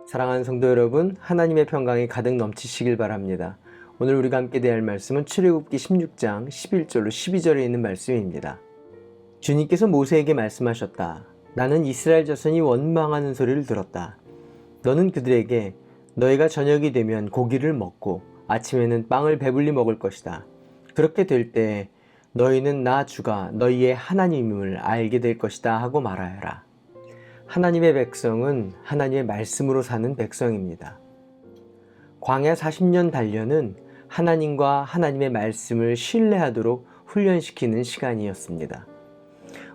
사랑하는 성도 여러분, 하나님의 평강이 가득 넘치시길 바랍니다. 오늘 우리가 함께 대할 말씀은 출애굽기 16장 11절로 12절에 있는 말씀입니다. 주님께서 모세에게 말씀하셨다. 나는 이스라엘 자손이 원망하는 소리를 들었다. 너는 그들에게 너희가 저녁이 되면 고기를 먹고 아침에는 빵을 배불리 먹을 것이다. 그렇게 될 때 너희는 나 주가 너희의 하나님임을 알게 될 것이다 하고 말하여라. 하나님의 백성은 하나님의 말씀으로 사는 백성입니다. 광야 40년 단련은 하나님과 하나님의 말씀을 신뢰하도록 훈련시키는 시간이었습니다.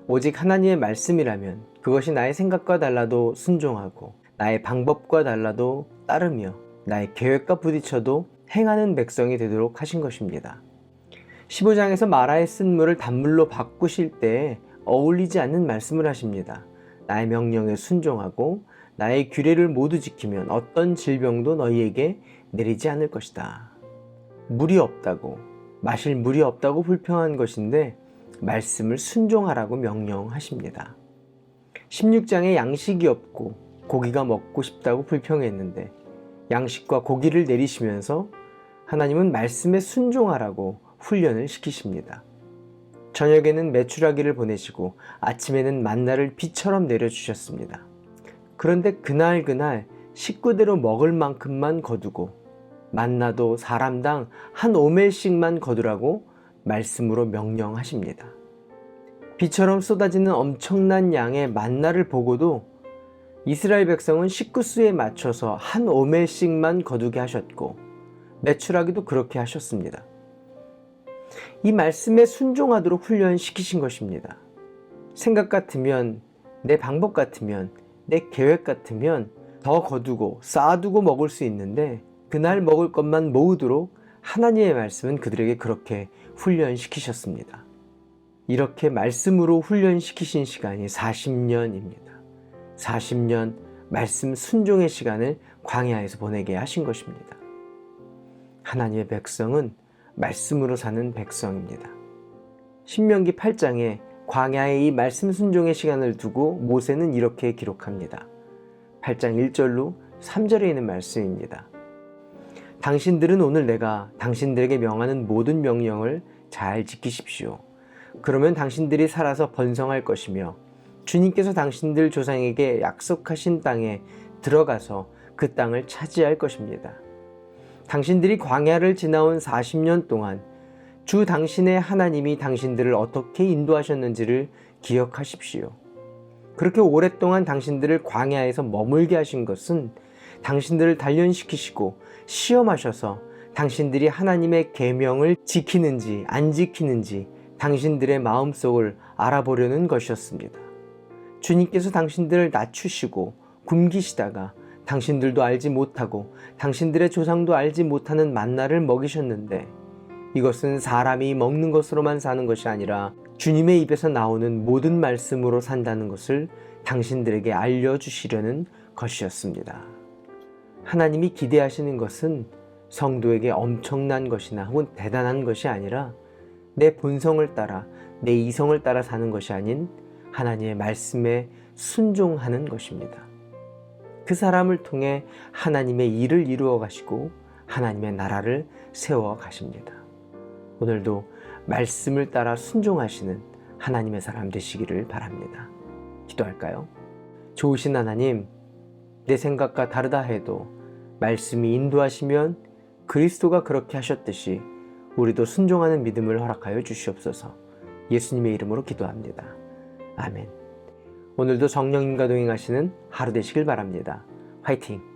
오직 하나님의 말씀이라면 그것이 나의 생각과 달라도 순종하고 나의 방법과 달라도 따르며 나의 계획과 부딪혀도 행하는 백성이 되도록 하신 것입니다. 15장에서 마라의 쓴물을 단물로 바꾸실 때 어울리지 않는 말씀을 하십니다. 나의 명령에 순종하고 나의 규례를 모두 지키면 어떤 질병도 너희에게 내리지 않을 것이다. 물이 없다고, 마실 물이 없다고 불평한 것인데 말씀을 순종하라고 명령하십니다. 16장에 양식이 없고 고기가 먹고 싶다고 불평했는데 양식과 고기를 내리시면서 하나님은 말씀에 순종하라고 훈련을 시키십니다. 저녁에는 메추라기를 보내시고 아침에는 만나를 비처럼 내려주셨습니다. 그런데 그날 식구대로 먹을 만큼만 거두고 만나도 사람당 한 오멜씩만 거두라고 말씀으로 명령하십니다. 비처럼 쏟아지는 엄청난 양의 만나를 보고도 이스라엘 백성은 식구수에 맞춰서 한 오멜씩만 거두게 하셨고 메추라기도 그렇게 하셨습니다. 이 말씀에 순종하도록 훈련시키신 것입니다. 생각 같으면, 내 방법 같으면, 내 계획 같으면 더 거두고 쌓아두고 먹을 수 있는데 그날 먹을 것만 모으도록 하나님의 말씀은 그들에게 그렇게 훈련시키셨습니다. 이렇게 말씀으로 훈련시키신 시간이 40년입니다. 40년 말씀 순종의 시간을 광야에서 보내게 하신 것입니다. 하나님의 백성은 말씀으로 사는 백성입니다. 신명기 8장에 광야의 이 말씀 순종의 시간을 두고 모세는 이렇게 기록합니다. 8장 1절로 3절에 있는 말씀입니다. 당신들은 오늘 내가 당신들에게 명하는 모든 명령을 잘 지키십시오. 그러면 당신들이 살아서 번성할 것이며 주님께서 당신들 조상에게 약속하신 땅에 들어가서 그 땅을 차지할 것입니다. 당신들이 광야를 지나온 40년 동안 주 당신의 하나님이 당신들을 어떻게 인도하셨는지를 기억하십시오. 그렇게 오랫동안 당신들을 광야에서 머물게 하신 것은 당신들을 단련시키시고 시험하셔서 당신들이 하나님의 계명을 지키는지 안 지키는지 당신들의 마음속을 알아보려는 것이었습니다. 주님께서 당신들을 낮추시고 굶기시다가 당신들도 알지 못하고 당신들의 조상도 알지 못하는 만나를 먹이셨는데 이것은 사람이 먹는 것으로만 사는 것이 아니라 주님의 입에서 나오는 모든 말씀으로 산다는 것을 당신들에게 알려주시려는 것이었습니다. 하나님이 기대하시는 것은 성도에게 엄청난 것이나 혹은 대단한 것이 아니라 내 본성을 따라 내 이성을 따라 사는 것이 아닌 하나님의 말씀에 순종하는 것입니다. 그 사람을 통해 하나님의 일을 이루어 가시고 하나님의 나라를 세워 가십니다. 오늘도 말씀을 따라 순종하시는 하나님의 사람 되시기를 바랍니다. 기도할까요? 좋으신 하나님, 내 생각과 다르다 해도 말씀이 인도하시면 그리스도가 그렇게 하셨듯이 우리도 순종하는 믿음을 허락하여 주시옵소서. 예수님의 이름으로 기도합니다. 아멘. 오늘도 성령님과 동행하시는 하루 되시길 바랍니다. 화이팅!